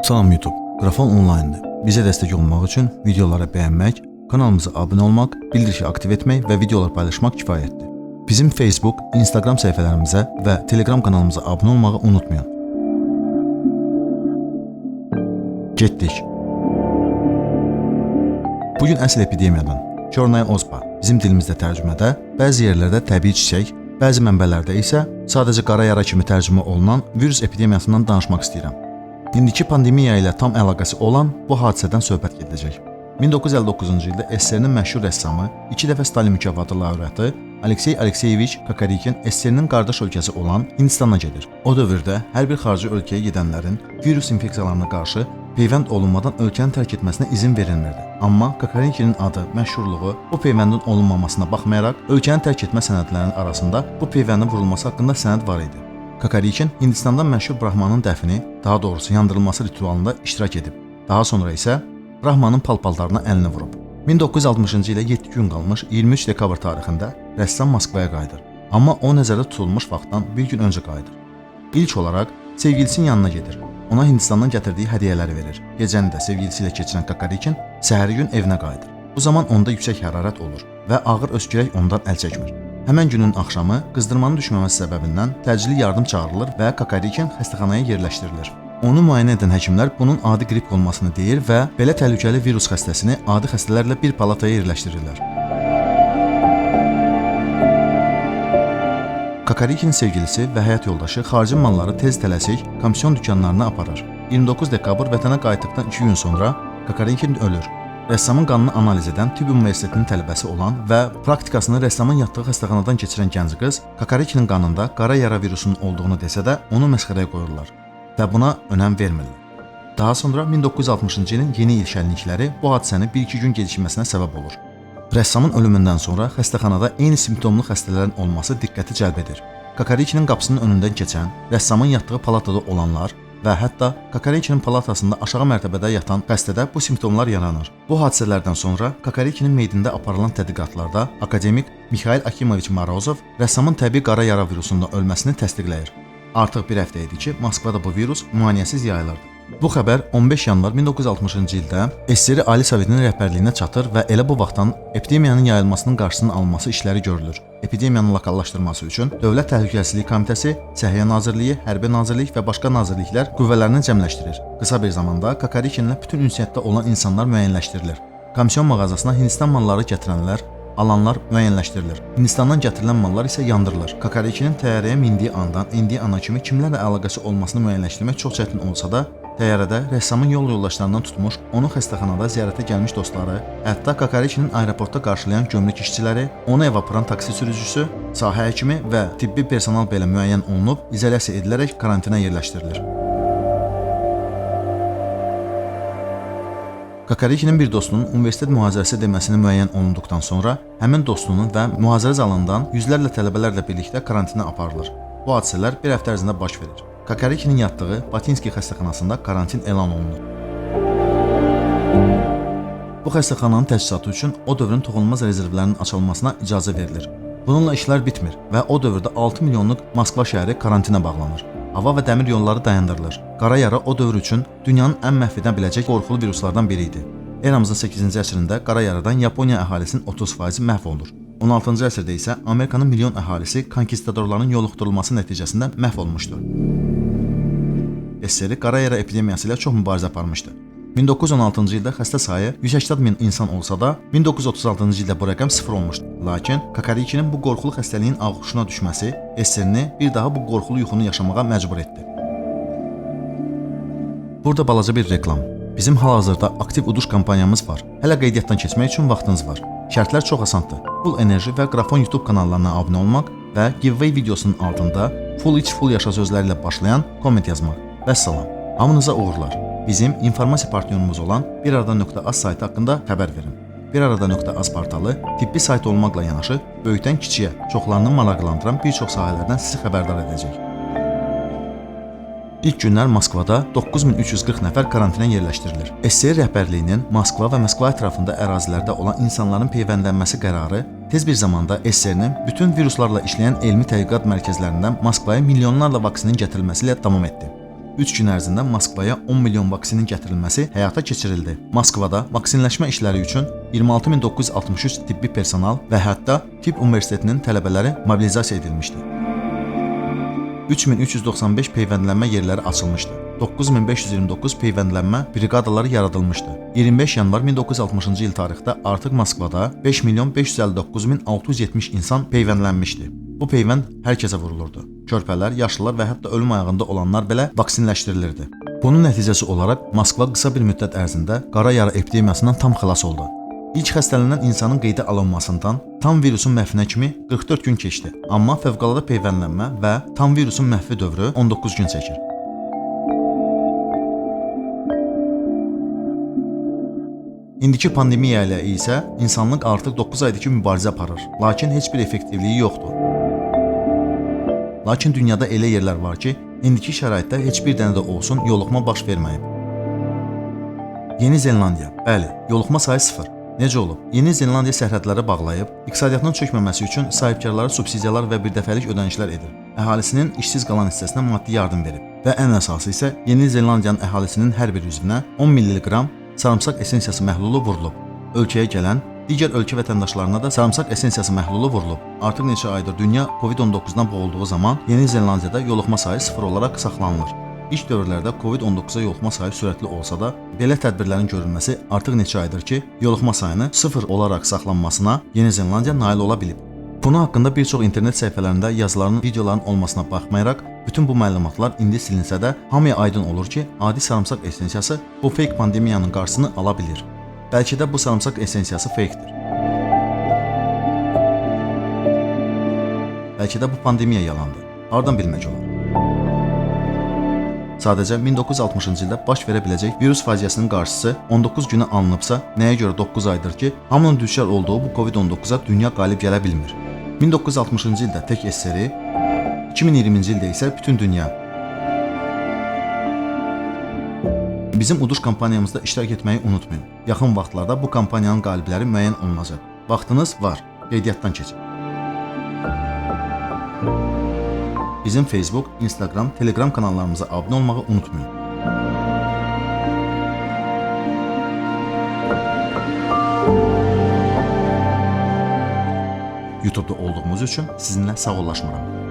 Salam YouTube, Qrafon online'dır. Bizə dəstək olmaq üçün videolara bəyənmək, kanalımıza abunə olmaq, bildirişi aktiv etmək və videolar paylaşmaq kifayətdir. Bizim Facebook, Instagram səhifələrimizə və Telegram kanalımıza abunə olmağı unutmayın. Getdik. Bugün əsl epidemiyadan, Chornaya ozba, bizim dilimizdə tərcümədə, bəzi yerlərdə təbii çiçək, bəzi mənbələrdə isə sadəcə qara yara kimi tərcümə olunan virus epidemiyasından danışmaq istəyirəm. İndiki pandemiya ilə tam əlaqəsi olan bu hadisədən söhbət gedəcək. 1959-cu ildə SSR-nin məşhur rəssamı, 2 dəfə Stalin mükafatı laureatı Aleksey Alekseyeviç Kakarikin SSR-nin qardaş ölkəsi olan Hindistana gedir. O dövrdə hər bir xarici ölkəyə gedənlərin virus infeksiyalarına qarşı peyvənd olunmadan ölkəni tərk etməsinə izin verilmirdi. Amma Kakarikinin adı, məşhurluğu bu peyvəndin olunmamasına baxmayaraq, ölkəni tərk etmə sənədlərinin arasında bu peyvəndin vurulması haqqında sənəd var idi. Kakarikin Hindistandan məşhur Brahmanın dəfni, daha doğrusu yandırılması ritualında iştirak edib. Daha sonra isə Brahmanın palpallarına əlini vurub. 1960-cı ilə 7 gün qalmış 23 dekabr tarixində rəssam Moskvaya qayıdır. Amma o nəzərdə tutulmuş vaxtdan bir gün öncə qayıdır. İlk olaraq sevgilisinin yanına gedir. Ona Hindistandan gətirdiyi hədiyyələri verir. Gecəni də sevgilisi ilə keçirən Kakarikin səhəri gün evinə qayıdır. Bu zaman onda yüksək hərarət olur və ağır öskürək ondan əl çəkmir. Həmən günün axşamı qızdırmanın düşməməsi səbəbindən təcili yardım çağırılır və Kakarikin xəstəxanaya yerləşdirilir. Onu müayinə edən həkimlər bunun adi qrip olmasını deyir və belə təhlükəli virus xəstəsini adi xəstələrlə bir palataya yerləşdirirlər. Kakarikin sevgilisi və həyat yoldaşı xarici malları tez tələsik komisyon dükanlarına aparır. 29 dekabr vətənə qayıtdıqdan 2 gün sonra Kakarikin ölür. Rəssamın qanını analiz edən Tibb Universitetinin tələbəsi olan və praktikasını rəssamın yatdığı xəstəxanadan keçirən gənc qız Kakarikinin qanında qara yara virusunun olduğunu desə də onu məsxərəyə qoyurlar və buna önəm vermirlər. Daha sonra 1960-cı ilin yeni il şənlikləri bu hadisəni 1-2 gün gecikməsinə səbəb olur. Rəssamın ölümündən sonra xəstəxanada eyni simptomlu xəstələrin olması diqqəti cəlb edir. Kakarikinin qapısının önündən keçən, rəssamın yatdığı palatada olanlar və hətta Kakarikinin palatasında aşağı mərtəbədə yatan xəstədə bu simptomlar yaranır. Bu hadisələrdən sonra Kakarikinin meydində aparılan tədqiqatlarda akademik Mikhail Akimoviç Morozov rəssamın təbii qara yara virusundan ölməsini təsdiqləyir. Artıq bir həftə idi ki, Moskvada bu virus müayinəsiz yayılırdı. Bu xəbər 15 yanvar 1960-cı ildə SSR Ali Sovetinin rəhbərliyinə çatır və elə bu vaxtdan epidemiyanın yayılmasının qarşısının alınması işləri görülür. Epidemiyanın lokallaşdırılması üçün Dövlət Təhlükəsizlik Komitəsi, Səhiyyə Nazirliyi, Hərbi Nazirlik və başqa nazirliklər qüvvələrini cəmləşdirir. Qısa bir zamanda Kakarikinlə bütün ünsiyyətdə olan insanlar müəyyənləşdirilir. Komisyon mağazasına Hindistan malları gətirənlər, alanlar müəyyənləşdirilir. Hindistandan gətirilən mallar isə yandırılır. Kakarikinin təyyarəyə mindiyi andan indiyi ana kimi kimlərlə əlaqəsi olmasını müəyyənləşdirmək çox çətin olsa da, təyyarədə rəssamın yol yoldaşlarından tutmuş, onu xəstəxanada ziyarətə gəlmiş dostları, hətta Kakarikinin aeroportda qarşılayan gömrük işçiləri, onu evə aparan taksi sürücüsü, sahə həkimi və tibbi personal belə müəyyən olunub, izolyasiya edilərək karantinə yerləşdirilir. Kakarikinin bir dostunun universitet mühazirəsi deməsini müəyyən olunduqdan sonra, həmin dostunun və mühazirə zalından yüzlərlə tələbələrlə birlikdə karantinə aparılır. Bu hadisələr bir həftə ərzində baş verir. Kakarikinin yatdığı Batinski xəstəxanasında karantin elan olunur. Bu xəstəxananın təchizatı üçün o dövrün toxunulmaz rezervlərinin açılmasına icazə verilir. Bununla işlər bitmir və o dövrdə 6 milyonluq Moskva şəhəri karantinə bağlanır. Hava və dəmir yolları dayandırılır. Qara yara o dövr üçün dünyanın ən məhv edə biləcək qorxulu viruslardan biri idi. Eramızın 8-ci əsrində qara yaradan Yaponiya əhalisinin 30% məhv olur. 16-cı əsrdə isə Amerikanın milyon əhalisi konkistadorların yoluxdurulması nəticəsində məhv olmuşdur. SSR qara yara epidemiyası ilə çox mübarizə aparmışdı. 1916-cı ildə xəstə sayı 180 min insan olsa da, 1936-cı ildə bu rəqəm 0 olmuşdu. Lakin Kakarikinin bu qorxulu xəstəliyin ağuşuna düşməsi SSR-ni bir daha bu qorxulu yuxunu yaşamağa məcbur etdi. Burada balaca bir reklam. Bizim hal-hazırda aktiv uduş kampanyamız var. Hələ qeydiyyatdan keçmək üçün vaxtınız var. Şərtlər çox asandır. Full Enerji və Qrafon YouTube kanallarına abunə olmaq və giveaway videosunun altında full iç full yaşa sözləri ilə başlayan komment yazmaq. Vəssalam. Hamınıza uğurlar. Bizim informasiya partnyorumuz olan birarada.az saytı haqqında xəbər verin. birarada.az portalı tibbi sayt olmaqla yanaşı böyükdən kiçiyə, çoxlarını maraqlandıran bir çox sahələrdən sizi xəbərdar edəcək. İlk günlər Moskvada 9340 nəfər karantinə yerləşdirilir. SSR rəhbərliyinin Moskva və Moskva ətrafında ərazilərdə olan insanların peyvəndlənməsi qərarı tez bir zamanda SSR-nin bütün viruslarla işləyən elmi tədqiqat mərkəzlərindən Moskvaya milyonlarla vaksinin gətirilməsi ilə davam etdi. 3 gün ərzində Moskvaya 10 milyon vaksinin gətirilməsi həyata keçirildi. Moskvada vaksinləşmə işləri üçün 26963 tibbi personal və hətta Tibb Universitetinin tələbələri mobilizasiya edilmişdi. 3395 peyvəndlənmə yerləri açılmışdı. 9529 peyvəndlənmə briqadaları yaradılmışdı. 25 yanvar 1960-cı il tarixdə artıq Moskvada 5 milyon 559670 insan peyvəndlənmişdi. Bu peyvənd hər kəsə vurulurdu. Körpələr, yaşlılar və hətta ölüm ayağında olanlar belə vaksinləşdirilirdi. Bunun nəticəsi olaraq Moskva qısa bir müddət ərzində qara yara epidemiyasından tam xilas oldu. İlk xəstələnən insanın qeydə alınmasından tam virusun məhvinə kimi 44 gün keçdi. Amma fövqəladə peyvəndlənmə və tam virusun məhvi dövrü 19 gün çəkir. İndiki pandemiya ilə isə insanlıq artıq 9 aydır ki mübarizə aparır. Lakin heç bir effektivliyi yoxdur. Lakin dünyada elə yerlər var ki, indiki şəraitdə heç bir dənə də olsun yoluxma baş verməyib. Yeni Zelandiya, bəli, yoluxma sayı 0. Necə olub? Yeni Zelandiya sərhədləri bağlayıb, iqtisadiyyatının çökməməsi üçün sahibkarlara subsidiyalar və birdəfəlik ödənişlər edir. Əhalisinin işsiz qalan hissəsinə maddi yardım verib. Və ən əsası isə Yeni Zelandiyanın əhalisinin hər bir üzvünə 10 mg sarımsaq essensiyası məhlulu vurulub. Ölkəyə gələn digər ölkə vətəndaşlarına da sarımsaq essensiyası məhlulu vurulub. Artıq neçə aydır dünya COVID-19-dan boğulduğu zaman Yeni Zelandiyada yoluxma sayı 0 olaraq saxlanılır. İlk dövrlərdə COVID-19-a yoluxma sayı sürətli olsa da, belə tədbirlərin görülməsi artıq neçə aydır ki, yoluxma sayını 0 olaraq saxlanmasına Yeni Zelandiya nail ola bilib. Bunun haqqında bir çox internet səhifələrində yazıların, videoların olmasına baxmayaraq, bütün bu məlumatlar indi silinsə də, hamıya aydın olur ki, adi sarımsaq essensiyası bu fake pandemiyanın qarşısını ala bilir. Bəlkə də bu sarımsaq essensiyası fakedir. Bəlkə də bu pandemiya yalandır. Hardan bilmək olar? Sadəcə 1960-cı ildə baş verə biləcək virus faciəsinin qarşısı 19 günə alınıbsa, nəyə görə 9 aydır ki, hamının düşər olduğu bu COVID-19-a dünya qalib gələ bilmir. 1960-cı ildə tək SSR, 2020-ci ildə isə bütün dünya. Bizim uduş kampaniyamızda iştirak etməyi unutmayın. Yaxın vaxtlarda bu kampaniyanın qalibləri müəyyən olunacaq. Vaxtınız var, qeydiyyatdan keçin. Bizim Facebook, Instagram, Telegram kanallarımıza abunə olmağı unutmayın. YouTube'da olduğumuz üçün sizinlə sağollaşmıram.